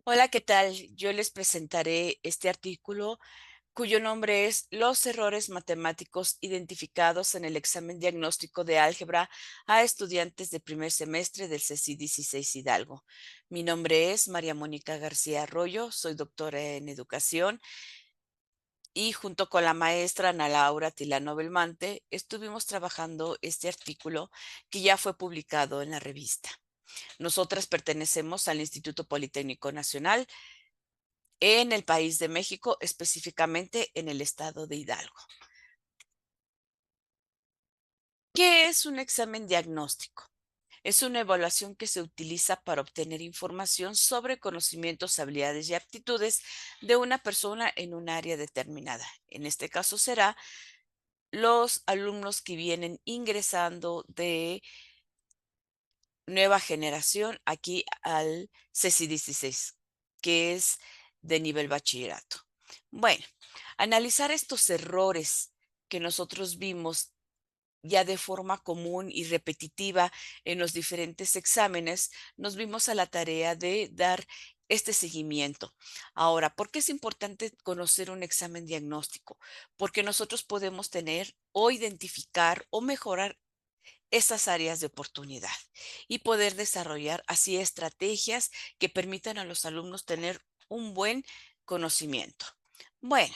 Hola, ¿qué tal? Yo les presentaré este artículo cuyo nombre es Los errores matemáticos identificados en el examen diagnóstico de álgebra a estudiantes de primer semestre del CECI 16 Hidalgo. Mi nombre es María Mónica García Arroyo, soy doctora en educación y junto con la maestra Ana Laura Tilano Belmante estuvimos trabajando este artículo que ya fue publicado en la revista. Nosotras pertenecemos al Instituto Politécnico Nacional en el país de México, específicamente en el estado de Hidalgo. ¿Qué es un examen diagnóstico? Es una evaluación que se utiliza para obtener información sobre conocimientos, habilidades y aptitudes de una persona en un área determinada. En este caso será los alumnos que vienen ingresando de nueva generación aquí al CECI 16, que es de nivel bachillerato. Bueno, analizar estos errores que nosotros vimos ya de forma común y repetitiva en los diferentes exámenes, nos vimos a la tarea de dar este seguimiento. Ahora, ¿por qué es importante conocer un examen diagnóstico? Porque nosotros podemos tener o identificar o mejorar esas áreas de oportunidad y poder desarrollar así estrategias que permitan a los alumnos tener un buen conocimiento. Bueno,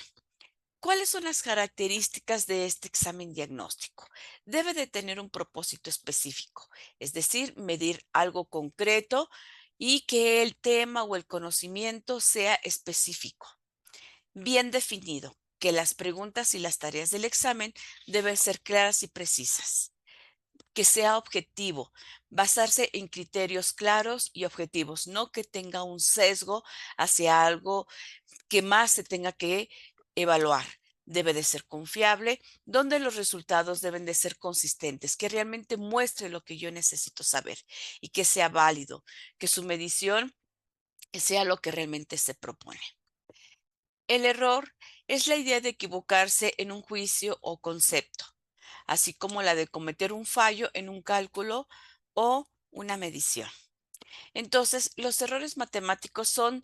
¿cuáles son las características de este examen diagnóstico? Debe de tener un propósito específico, es decir, medir algo concreto y que el tema o el conocimiento sea específico, bien definido, que las preguntas y las tareas del examen deben ser claras y precisas, que sea objetivo, basarse en criterios claros y objetivos, no que tenga un sesgo hacia algo que más se tenga que evaluar. Debe de ser confiable, donde los resultados deben de ser consistentes, que realmente muestre lo que yo necesito saber y que sea válido, que su medición sea lo que realmente se propone. El error es la idea de equivocarse en un juicio o concepto, así como la de cometer un fallo en un cálculo o una medición. Entonces, los errores matemáticos son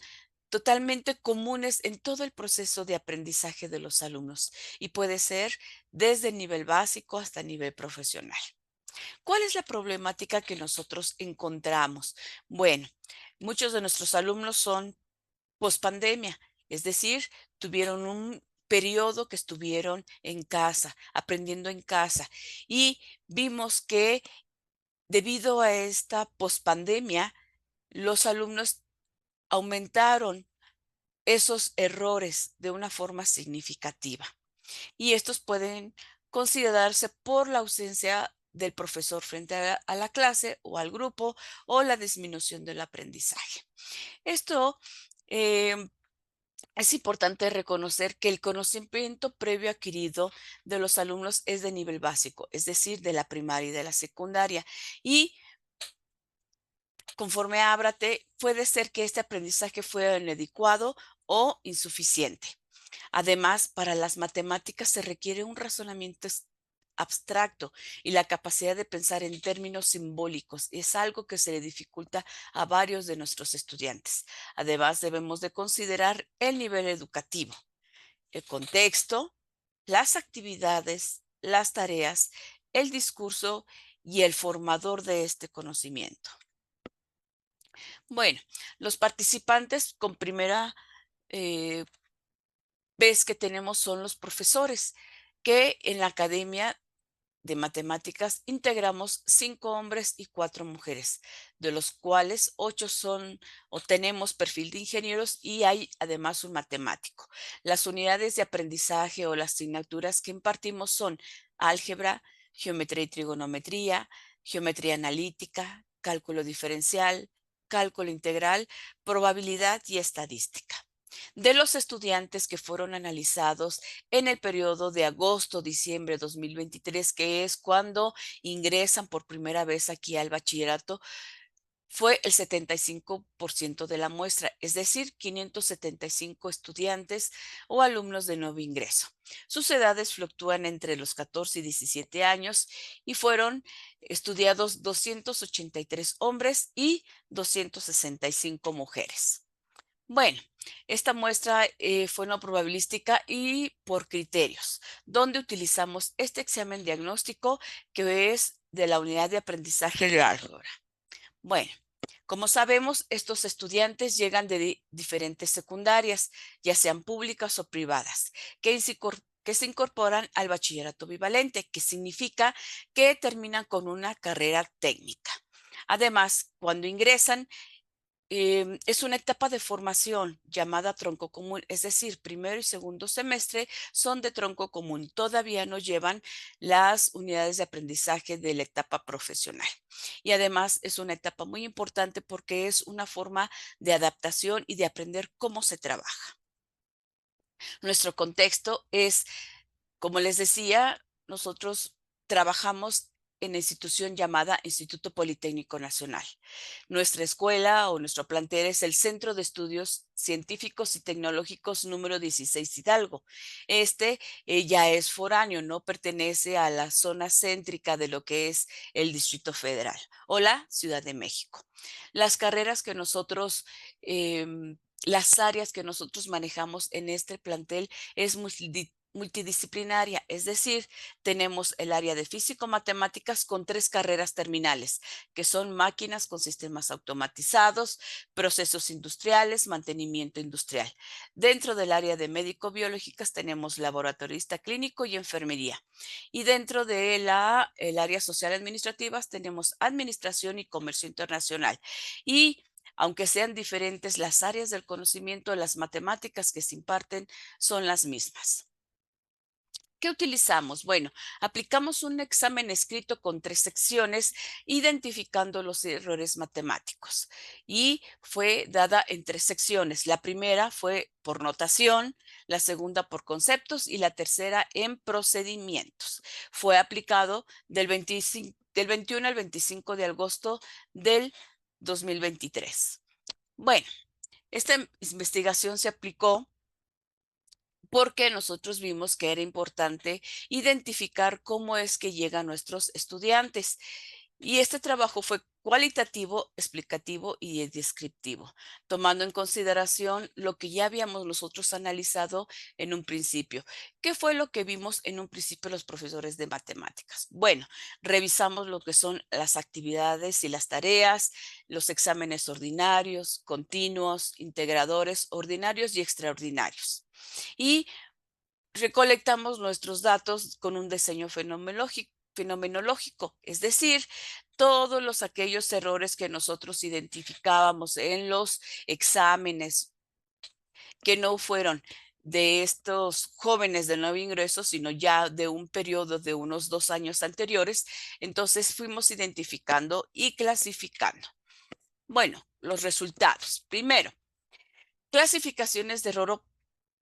totalmente comunes en todo el proceso de aprendizaje de los alumnos y puede ser desde el nivel básico hasta el nivel profesional. ¿Cuál es la problemática que nosotros encontramos? Bueno, muchos de nuestros alumnos son pospandemia, es decir, tuvieron un periodo que estuvieron en casa, aprendiendo en casa, y vimos que debido a esta pospandemia, los alumnos aumentaron esos errores de una forma significativa. Y estos pueden considerarse por la ausencia del profesor frente a la clase o al grupo o la disminución del aprendizaje. Esto eh, es importante reconocer que el conocimiento previo adquirido de los alumnos es de nivel básico, es decir, de la primaria y de la secundaria. Y conforme ábrate, puede ser que este aprendizaje fue inadecuado o insuficiente. Además, para las matemáticas se requiere un razonamiento abstracto y la capacidad de pensar en términos simbólicos. Es algo que se le dificulta a varios de nuestros estudiantes. Además, debemos de considerar el nivel educativo, el contexto, las actividades, las tareas, el discurso y el formador de este conocimiento. Bueno, los participantes con primera eh, vez que tenemos son los profesores, que en la academia de matemáticas integramos 5 hombres y 4 mujeres, de los cuales 8 son o tenemos perfil de ingenieros y hay además un matemático. Las unidades de aprendizaje o las asignaturas que impartimos son álgebra, geometría y trigonometría, geometría analítica, cálculo diferencial, cálculo integral, probabilidad y estadística. De los estudiantes que fueron analizados en el periodo de agosto-diciembre de 2023, que es cuando ingresan por primera vez aquí al bachillerato, fue el 75% de la muestra, es decir, 575 estudiantes o alumnos de nuevo ingreso. Sus edades fluctúan entre los 14 y 17 años y fueron estudiados 283 hombres y 265 mujeres. Bueno, esta muestra fue no probabilística y por criterios, donde utilizamos este examen diagnóstico que es de la unidad de aprendizaje de álgebra. Bueno, como sabemos, estos estudiantes llegan de diferentes secundarias, ya sean públicas o privadas, que se incorporan al bachillerato bivalente, que significa que terminan con una carrera técnica. Además, cuando ingresan, es una etapa de formación llamada tronco común, es decir, primero y segundo semestre son de tronco común, todavía no llevan las unidades de aprendizaje de la etapa profesional. Y además es una etapa muy importante porque es una forma de adaptación y de aprender cómo se trabaja. Nuestro contexto es, como les decía, nosotros trabajamos en la institución llamada Instituto Politécnico Nacional. Nuestra escuela o nuestro plantel es el Centro de Estudios Científicos y Tecnológicos número 16 Hidalgo. Este ya es foráneo, no pertenece a la zona céntrica de lo que es el Distrito Federal o la Ciudad de México. Las carreras que nosotros las áreas que nosotros manejamos en este plantel es multidisciplinaria, es decir, tenemos el área de físico-matemáticas con 3 carreras terminales, que son máquinas con sistemas automatizados, procesos industriales, mantenimiento industrial. Dentro del área de médico-biológicas tenemos laboratorista clínico y enfermería. Y dentro de el área social administrativas tenemos administración y comercio internacional. Y aunque sean diferentes las áreas del conocimiento, las matemáticas que se imparten son las mismas. ¿Qué utilizamos? Bueno, aplicamos un examen escrito con 3 secciones, identificando los errores matemáticos. Y fue dada en 3 secciones. La primera fue por notación, la segunda por conceptos y la tercera en procedimientos. Fue aplicado del 21 al 25 de agosto del 2023. Bueno, esta investigación se aplicó porque nosotros vimos que era importante identificar cómo es que llegan nuestros estudiantes. Y este trabajo fue cualitativo, explicativo y descriptivo, tomando en consideración lo que ya habíamos nosotros analizado en un principio. ¿Qué fue lo que vimos en un principio los profesores de matemáticas? Bueno, revisamos lo que son las actividades y las tareas, los exámenes ordinarios, continuos, integradores, ordinarios y extraordinarios. Y recolectamos nuestros datos con un diseño fenomenológico, es decir, todos aquellos errores que nosotros identificábamos en los exámenes que no fueron de estos jóvenes de nuevo ingreso, sino ya de un periodo de unos 2 años anteriores, entonces fuimos identificando y clasificando. Bueno, los resultados. Primero, clasificaciones de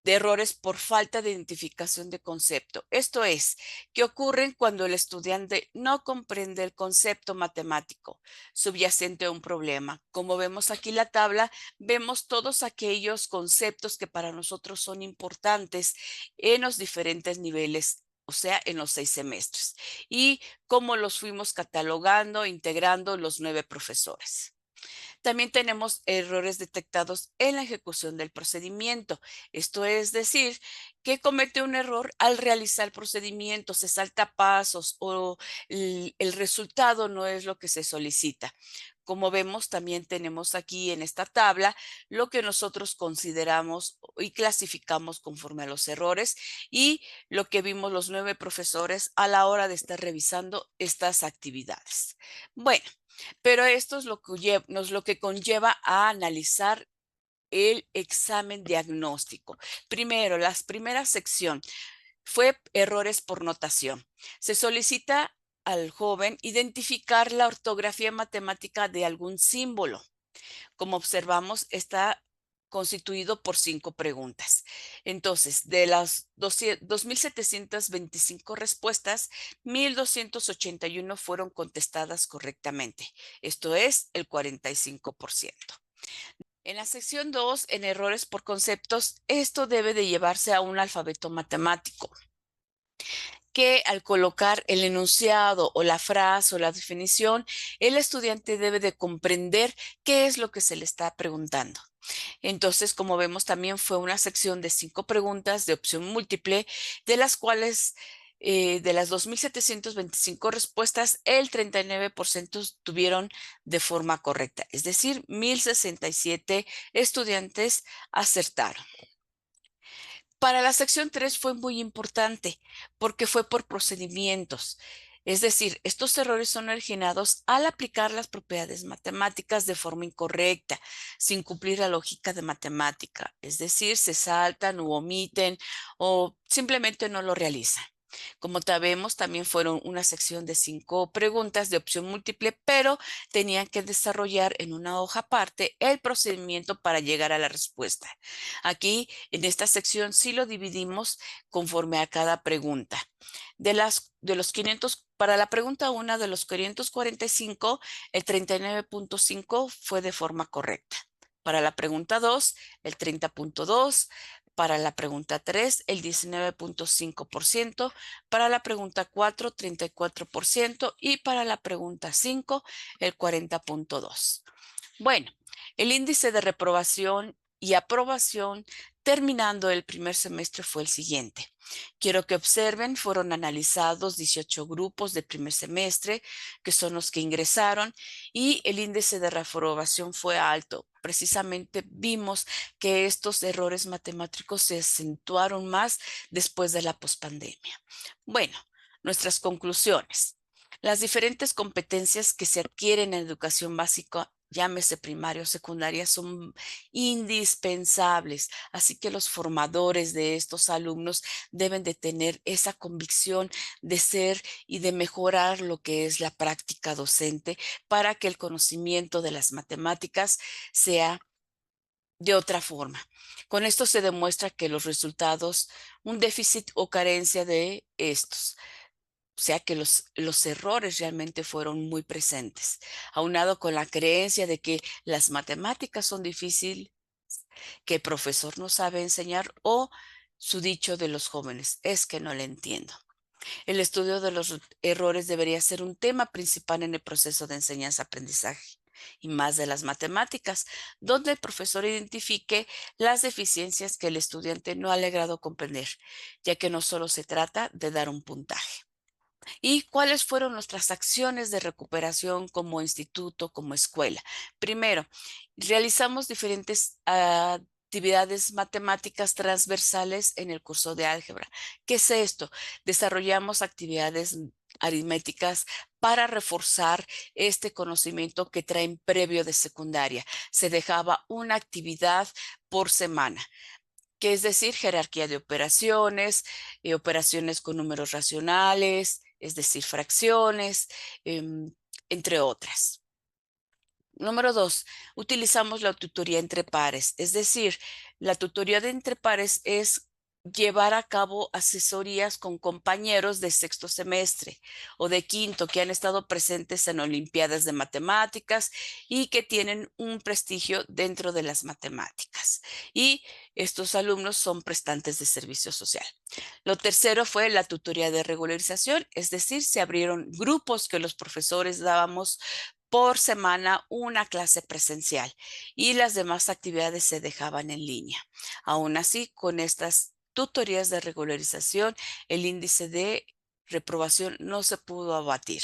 errores por falta de identificación de concepto. Esto es, que ocurren cuando el estudiante no comprende el concepto matemático subyacente a un problema. Como vemos aquí la tabla, vemos todos aquellos conceptos que para nosotros son importantes en los diferentes niveles, o sea, en los 6 semestres, y cómo los fuimos catalogando, integrando los 9 profesores. También tenemos errores detectados en la ejecución del procedimiento. Esto es decir, que comete un error al realizar el procedimiento, se salta pasos o el resultado no es lo que se solicita. Como vemos, también tenemos aquí en esta tabla lo que nosotros consideramos y clasificamos conforme a los errores y lo que vimos los 9 profesores a la hora de estar revisando estas actividades. Bueno, pero esto es lo que conlleva a analizar el examen diagnóstico. Primero, la primera sección fue errores por notación. Se solicita al joven identificar la ortografía matemática de algún símbolo. Como observamos, está constituido por 5 preguntas. Entonces, de las 2.725 respuestas, 1.281 fueron contestadas correctamente. Esto es el 45%. En la sección 2, en errores por conceptos, esto debe de llevarse a un alfabeto matemático. que al colocar el enunciado o la frase o la definición, el estudiante debe de comprender qué es lo que se le está preguntando. Entonces, como vemos, también fue una sección de 5 preguntas de opción múltiple, de las cuales de las 2.725 respuestas, el 39% tuvieron de forma correcta, es decir, 1.067 estudiantes acertaron. Para la sección 3 fue muy importante porque fue por procedimientos. Es decir, estos errores son originados al aplicar las propiedades matemáticas de forma incorrecta, sin cumplir la lógica de matemática. Es decir, se saltan u omiten o simplemente no lo realizan. Como sabemos, también fueron una sección de 5 preguntas de opción múltiple, pero tenían que desarrollar en una hoja aparte el procedimiento para llegar a la respuesta. Aquí, en esta sección, sí lo dividimos conforme a cada pregunta. De los 500, para la pregunta 1 de los 545, el 39.5 fue de forma correcta. Para la pregunta 2, el 30.2. Para la pregunta 3, el 19.5%. Para la pregunta 4, 34%. Y para la pregunta 5, el 40.2%. Bueno, el índice de reprobación y aprobación terminando el primer semestre fue el siguiente. Quiero que observen, fueron analizados 18 grupos de primer semestre, que son los que ingresaron, y el índice de reprobación fue alto. Precisamente vimos que estos errores matemáticos se acentuaron más después de la pospandemia. Bueno, nuestras conclusiones. Las diferentes competencias que se adquieren en educación básica, llámese primaria o secundaria, son indispensables. Así que los formadores de estos alumnos deben de tener esa convicción de ser y de mejorar lo que es la práctica docente para que el conocimiento de las matemáticas sea de otra forma. Con esto se demuestra que los resultados, un déficit o carencia de estos, o sea que los errores realmente fueron muy presentes, aunado con la creencia de que las matemáticas son difíciles, que el profesor no sabe enseñar o su dicho de los jóvenes, es que no le entiendo. El estudio de los errores debería ser un tema principal en el proceso de enseñanza-aprendizaje y más de las matemáticas, donde el profesor identifique las deficiencias que el estudiante no ha logrado comprender, ya que no solo se trata de dar un puntaje. ¿Y cuáles fueron nuestras acciones de recuperación como instituto, como escuela? Primero, realizamos diferentes actividades matemáticas transversales en el curso de álgebra. ¿Qué es esto? Desarrollamos actividades aritméticas para reforzar este conocimiento que traen previo de secundaria. Se dejaba una actividad por semana, que es decir, jerarquía de operaciones, operaciones con números racionales, es decir, fracciones, entre otras. Número 2, utilizamos la tutoría entre pares, es decir, la tutoría de entre pares es llevar a cabo asesorías con compañeros de sexto semestre o de quinto que han estado presentes en olimpiadas de matemáticas y que tienen un prestigio dentro de las matemáticas. Y estos alumnos son prestantes de servicio social. Lo tercero fue la tutoría de regularización, es decir, se abrieron grupos que los profesores dábamos por semana una clase presencial y las demás actividades se dejaban en línea. Aún así, con estas tutorías de regularización, el índice de reprobación no se pudo abatir.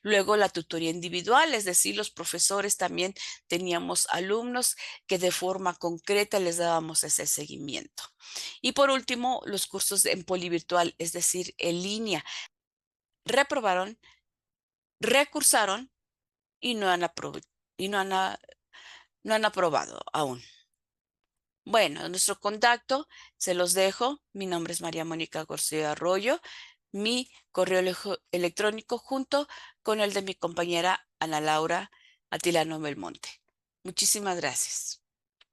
Luego la tutoría individual, es decir, los profesores también teníamos alumnos que de forma concreta les dábamos ese seguimiento. Y por último, los cursos en polivirtual, es decir, en línea, reprobaron, recursaron y y no han aprobado aún. Bueno, nuestro contacto se los dejo. Mi nombre es María Mónica García Arroyo. Mi correo electrónico junto con el de mi compañera Ana Laura Atilano Belmonte. Muchísimas gracias.